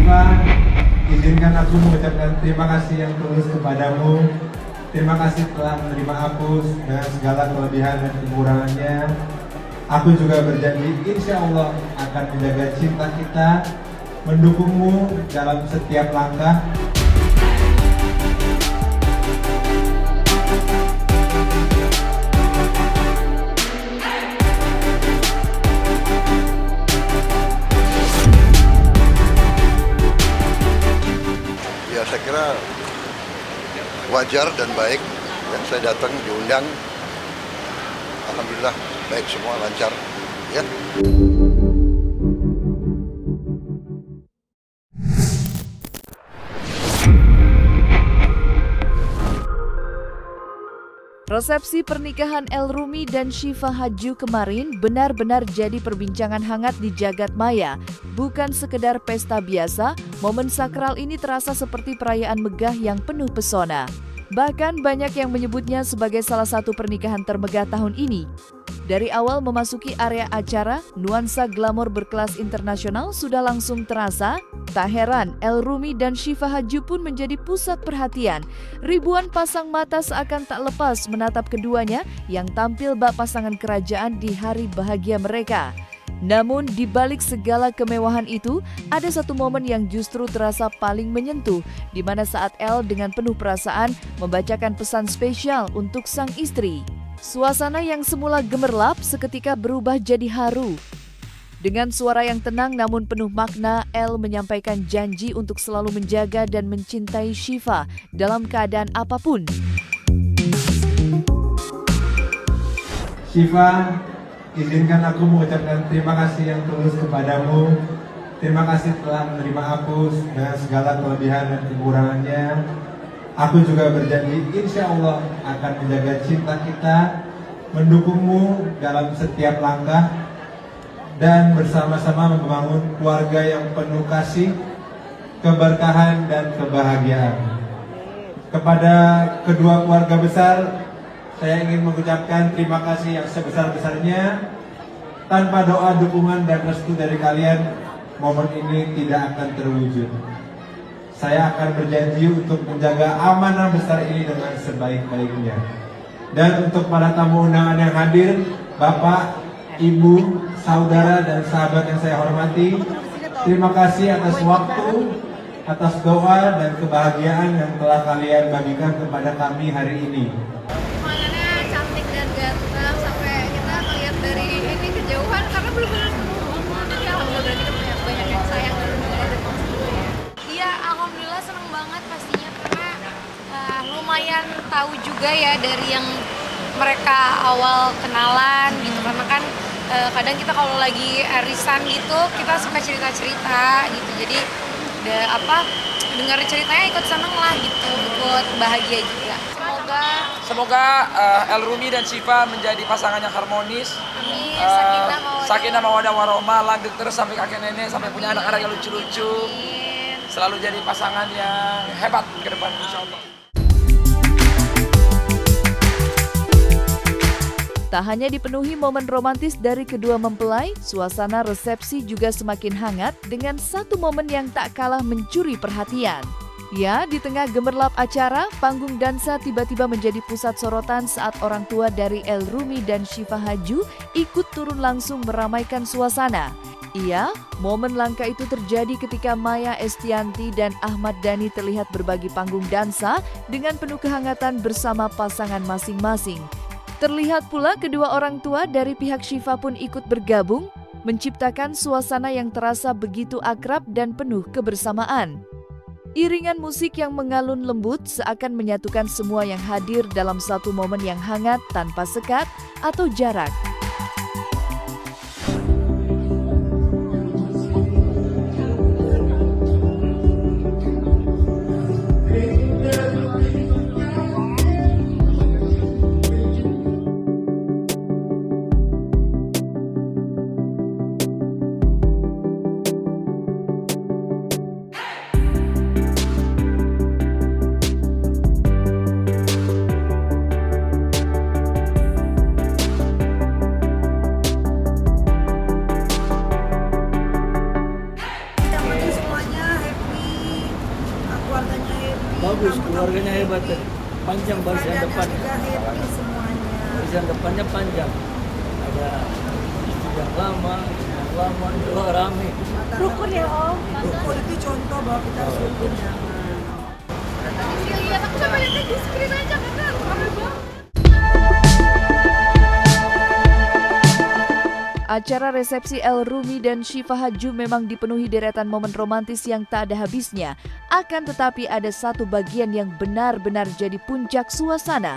Syifa, izinkan aku mengucapkan terima kasih yang tulus kepadamu. Terima kasih telah menerima aku dengan segala kelebihan dan kekurangannya. Aku juga berjanji insya Allah akan menjaga cinta kita, mendukungmu dalam setiap langkah. Ya, saya kira wajar dan baik yang saya datang diundang. Alhamdulillah baik semua, lancar ya. Resepsi pernikahan El Rumi dan Syifa Haju kemarin benar-benar jadi perbincangan hangat di jagat maya. Bukan sekedar pesta biasa, momen sakral ini terasa seperti perayaan megah yang penuh pesona. Bahkan banyak yang menyebutnya sebagai salah satu pernikahan termegah tahun ini. Dari awal memasuki area acara, nuansa glamor berkelas internasional sudah langsung terasa. Tak heran, El Rumi dan Syifa Haju pun menjadi pusat perhatian. Ribuan pasang mata seakan tak lepas menatap keduanya yang tampil bak pasangan kerajaan di hari bahagia mereka. Namun di balik segala kemewahan itu, ada satu momen yang justru terasa paling menyentuh, di mana saat El dengan penuh perasaan membacakan pesan spesial untuk sang istri. Suasana yang semula gemerlap seketika berubah jadi haru. Dengan suara yang tenang namun penuh makna, El menyampaikan janji untuk selalu menjaga dan mencintai Syifa dalam keadaan apapun. Syifa, izinkan aku mengucapkan terima kasih yang tulus kepadamu. Terima kasih telah menerima aku dengan segala kelebihan dan kekurangannya. Aku juga berjanji insya Allah akan menjaga cinta kita, mendukungmu dalam setiap langkah, dan bersama-sama membangun keluarga yang penuh kasih, keberkahan, dan kebahagiaan. Kepada kedua keluarga besar, saya ingin mengucapkan terima kasih yang sebesar-besarnya. Tanpa doa, dukungan, dan restu dari kalian, momen ini tidak akan terwujud. Saya akan berjanji untuk menjaga amanah besar ini dengan sebaik-baiknya. Dan untuk para tamu undangan yang hadir, Bapak, Ibu, saudara, dan sahabat yang saya hormati, terima kasih atas waktu, atas doa, dan kebahagiaan yang telah kalian bagikan kepada kami hari ini. Pemandangannya cantik dan ganteng sampai kita melihat dari ini kejauhan karena belum pernah ketemu. Jadi alhamdulillah berarti kita punya banyak yang sayang dan menjaga dari sebelumnya. Iya, alhamdulillah seneng banget pastinya karena lumayan tahu juga ya dari yang mereka awal kenalan gitu, karena kan kadang kita kalau lagi arisan gitu kita suka cerita-cerita gitu, jadi dengar ceritanya ikut seneng lah gitu, ikut bahagia juga. Semoga El Rumi dan Syifa menjadi pasangan yang harmonis. Amin. Sakinah mawaddah warohmah, lanjut terus sampai kakek nenek, sampai punya anak-anak yang lucu-lucu. Selalu jadi pasangan yang hebat ke depan, insya Allah. Tak hanya dipenuhi momen romantis dari kedua mempelai, suasana resepsi juga semakin hangat dengan satu momen yang tak kalah mencuri perhatian. Ya, di tengah gemerlap acara, panggung dansa tiba-tiba menjadi pusat sorotan saat orang tua dari El Rumi dan Syifa Haju ikut turun langsung meramaikan suasana. Iya, momen langka itu terjadi ketika Maya Estianty dan Ahmad Dhani terlihat berbagi panggung dansa dengan penuh kehangatan bersama pasangan masing-masing. Terlihat pula kedua orang tua dari pihak Syifa pun ikut bergabung, menciptakan suasana yang terasa begitu akrab dan penuh kebersamaan. Iringan musik yang mengalun lembut seakan menyatukan semua yang hadir dalam satu momen yang hangat tanpa sekat atau jarak. keluarganya hebat, panjang barisan depan. juga happy semuanya. Barisan depannya panjang. Ada istri yang lama, juga rame. Rukun ya Om. Rukun itu contoh bahwa kita harus rukun ya. Tadi sih lihat aku sampai lihat di screen aja karena rame banget. Acara resepsi El Rumi dan Syifa Hadju memang dipenuhi deretan momen romantis yang tak ada habisnya. Akan tetapi ada satu bagian yang benar-benar jadi puncak suasana.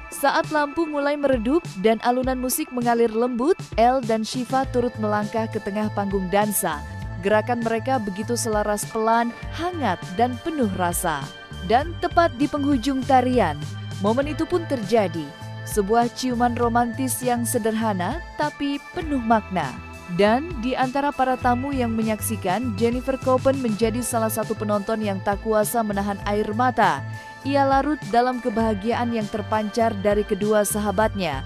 Saat lampu mulai meredup dan alunan musik mengalir lembut, El dan Syifa turut melangkah ke tengah panggung dansa. Gerakan mereka begitu selaras pelan, hangat, dan penuh rasa. Dan tepat di penghujung tarian, momen itu pun terjadi. Sebuah ciuman romantis yang sederhana tapi penuh makna. Dan di antara para tamu yang menyaksikan, Jennifer Koppen menjadi salah satu penonton yang tak kuasa menahan air mata. Ia larut dalam kebahagiaan yang terpancar dari kedua sahabatnya.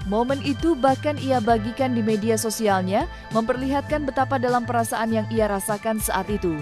Momen itu bahkan ia bagikan di media sosialnya, memperlihatkan betapa dalam perasaan yang ia rasakan saat itu.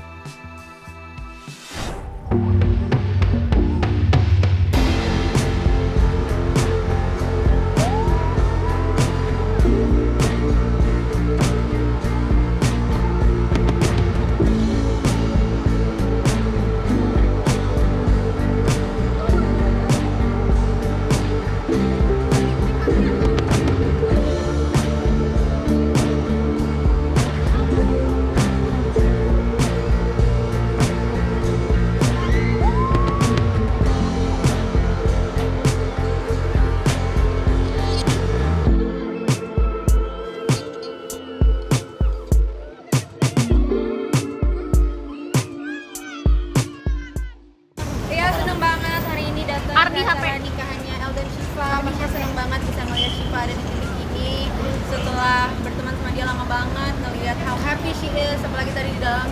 Di acara nikahannya El dan Syifa, makanya seneng banget bisa ngeliat Syifa ada di titik ini setelah berteman sama dia lama banget, ngeliat how happy she is, apalagi tadi di dalam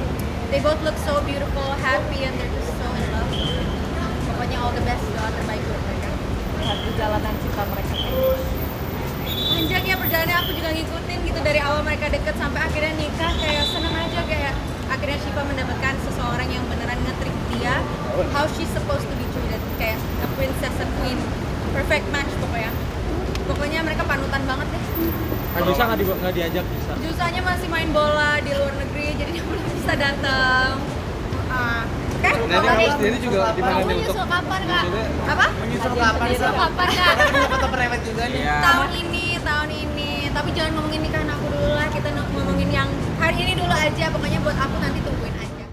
they both look so beautiful, happy, and they're just so in love. Pokoknya all the best, doa terbaik buat mereka. Lihat perjalanan cinta mereka. Panjang ya perjalanannya, aku juga ngikutin gitu dari awal mereka deket sampai akhirnya nikah, kayak seneng aja, kayak akhirnya Syifa mendapatkan seseorang yang beneran nge-treat dia how she's supposed to be treated, kayak a princess and queen, perfect match pokoknya mereka panutan banget deh. Jusa nggak diajak Jusa? Jusanya masih main bola di luar negeri, jadi dia belum bisa datang. Nenek sendiri juga di mana nih untuk Nyusul kapan Kak? Apa? Menyusul kapan? Nyusul kapan Kak? Foto private juga nih. Tahun ini, tapi jangan ngomongin nikahan aku dulu lah, kita ngomongin yang hari ini dulu aja, pokoknya buat aku nanti tungguin aja.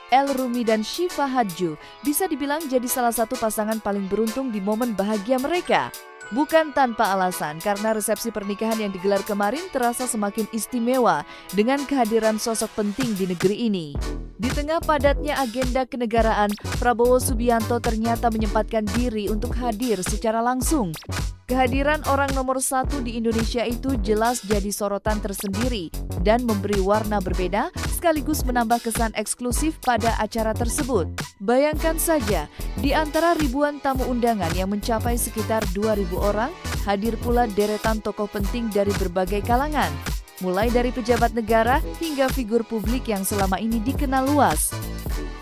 El Rumi dan Syifa Hadju bisa dibilang jadi salah satu pasangan paling beruntung di momen bahagia mereka. Bukan tanpa alasan, karena resepsi pernikahan yang digelar kemarin terasa semakin istimewa dengan kehadiran sosok penting di negeri ini. Di tengah padatnya agenda kenegaraan, Prabowo Subianto ternyata menyempatkan diri untuk hadir secara langsung. Kehadiran orang nomor 1 di Indonesia itu jelas jadi sorotan tersendiri dan memberi warna berbeda sekaligus menambah kesan eksklusif pada acara tersebut. Bayangkan saja, di antara ribuan tamu undangan yang mencapai sekitar 2.000 orang, hadir pula deretan tokoh penting dari berbagai kalangan. Mulai dari pejabat negara hingga figur publik yang selama ini dikenal luas.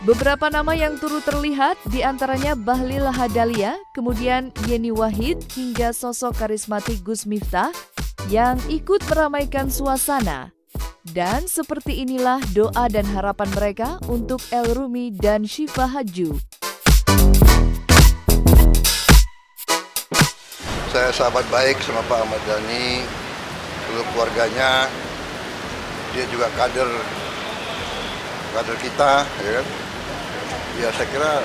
Beberapa nama yang turut terlihat diantaranya Bahlil Lahadalia, kemudian Yeni Wahid hingga sosok karismatik Gus Miftah yang ikut meramaikan suasana. Dan seperti inilah doa dan harapan mereka untuk El Rumi dan Syifa Hadju. Saya sahabat baik sama Pak Ahmad Dhani, seluruh keluarganya. Dia juga kader kita, ya kan? Ya saya kira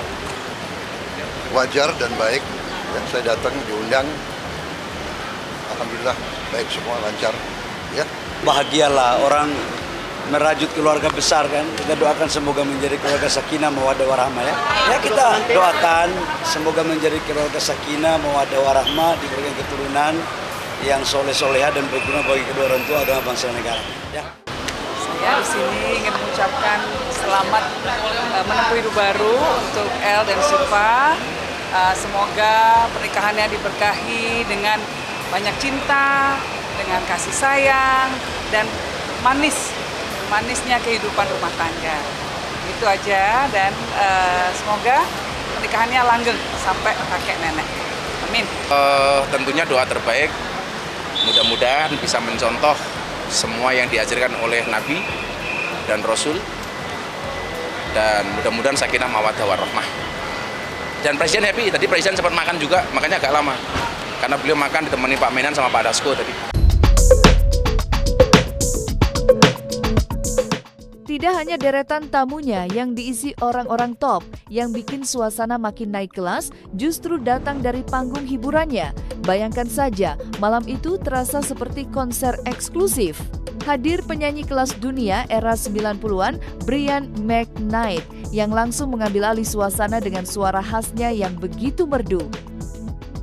wajar dan baik. Ya, saya datang diundang, alhamdulillah baik semua, lancar. Ya. Bahagialah orang merajut keluarga besar kan. Kita doakan semoga menjadi keluarga sakinah mawaddah warahmah ya. Ya kita doakan semoga menjadi keluarga sakinah mawaddah warahmah, diberikan keturunan yang soleh-soleha dan berguna bagi kedua orang tua, agama, bangsa dan negara. Ya. Saya di sini ingin mengucapkan selamat menempuh hidup baru untuk El dan Syifa. Semoga pernikahannya diberkahi dengan banyak cinta, dengan kasih sayang, dan manisnya kehidupan rumah tangga. Itu aja, dan semoga pernikahannya langgeng sampai kakek nenek. Amin. Tentunya doa terbaik, mudah-mudahan bisa mencontoh semua yang diajarkan oleh Nabi dan Rasul, dan mudah-mudahan sakinah mawaddah warahmah. Dan Presiden happy, tadi Presiden sempat makan juga, makanya agak lama karena beliau makan ditemani Pak Menan sama Pak Dasko tadi. Tidak hanya deretan tamunya yang diisi orang-orang top yang bikin suasana makin naik kelas, justru datang dari panggung hiburannya. Bayangkan saja, malam itu terasa seperti konser eksklusif. Hadir penyanyi kelas dunia era 90-an, Brian McKnight, yang langsung mengambil alih suasana dengan suara khasnya yang begitu merdu.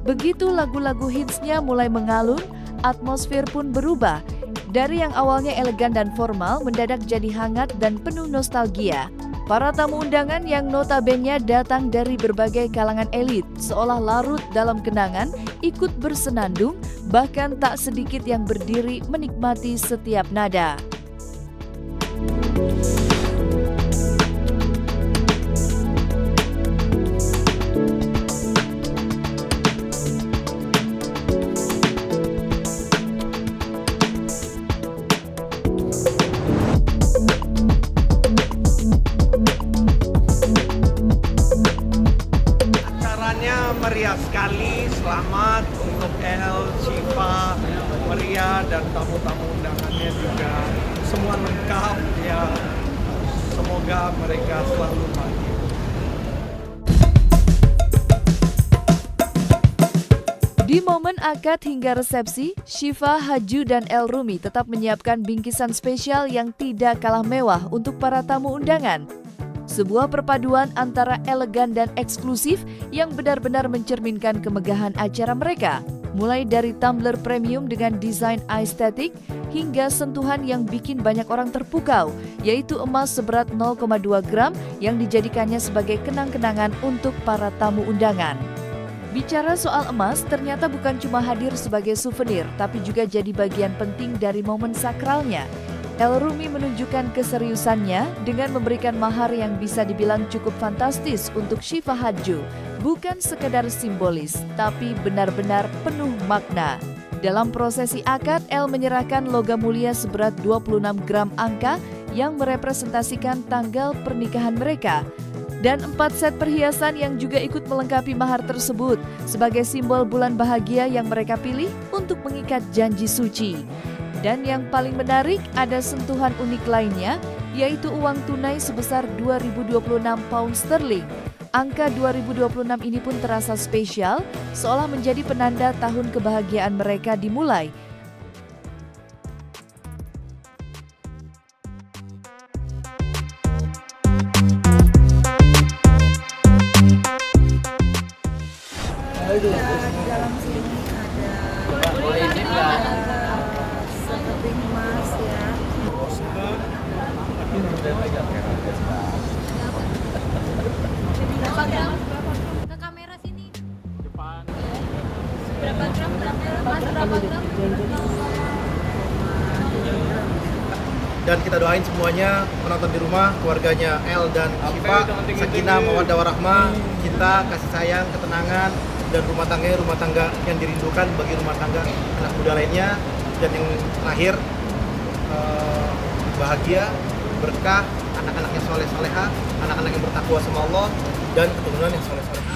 Begitu lagu-lagu hitsnya mulai mengalun, atmosfer pun berubah. Dari yang awalnya elegan dan formal, mendadak jadi hangat dan penuh nostalgia. Para tamu undangan yang notabene datang dari berbagai kalangan elit, seolah larut dalam kenangan, ikut bersenandung, bahkan tak sedikit yang berdiri menikmati setiap nada. Meriah sekali, selamat untuk El, Syifa, Maria, dan tamu-tamu undangannya juga. Semua lengkap ya, semoga mereka selalu bahagia. Di momen akad hingga resepsi, Syifa, Haju, dan El Rumi tetap menyiapkan bingkisan spesial yang tidak kalah mewah untuk para tamu undangan. Sebuah perpaduan antara elegan dan eksklusif yang benar-benar mencerminkan kemegahan acara mereka. Mulai dari tumbler premium dengan desain estetik hingga sentuhan yang bikin banyak orang terpukau, yaitu emas seberat 0,2 gram yang dijadikannya sebagai kenang-kenangan untuk para tamu undangan. Bicara soal emas, ternyata bukan cuma hadir sebagai souvenir, tapi juga jadi bagian penting dari momen sakralnya. El Rumi menunjukkan keseriusannya dengan memberikan mahar yang bisa dibilang cukup fantastis untuk Syifa Haju. Bukan sekedar simbolis, tapi benar-benar penuh makna. Dalam prosesi akad, El menyerahkan logam mulia seberat 26 gram angka yang merepresentasikan tanggal pernikahan mereka. Dan 4 set perhiasan yang juga ikut melengkapi mahar tersebut sebagai simbol bulan bahagia yang mereka pilih untuk mengikat janji suci. Dan yang paling menarik, ada sentuhan unik lainnya, yaitu uang tunai sebesar 2026 pound sterling. Angka 2026 ini pun terasa spesial, seolah menjadi penanda tahun kebahagiaan mereka dimulai. Di dalam sini ada seperti emas ya. Berapa gram? Ke kamera sini. Depan. Berapa gram? Mas, berapa gram? Dan kita doain semuanya penonton di rumah, keluarganya El dan Syifa, sakinah mawaddah warahmah, cinta, kasih sayang, ketenangan, dan rumah tangga yang dirindukan bagi rumah tangga anak muda lainnya. Dan yang terakhir, bahagia, berkah, anak-anak yang soleh-soleha, anak-anak yang bertakwa sama Allah, dan keturunan yang soleh-soleha.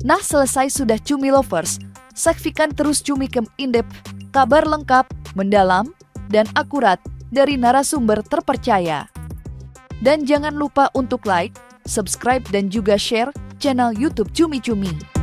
Nah, selesai sudah Cumi Lovers. Saksikan terus Cumi Kem In-Depth, kabar lengkap, mendalam, dan akurat dari narasumber terpercaya. Dan jangan lupa untuk like, subscribe, dan juga share channel YouTube Cumi Cumi.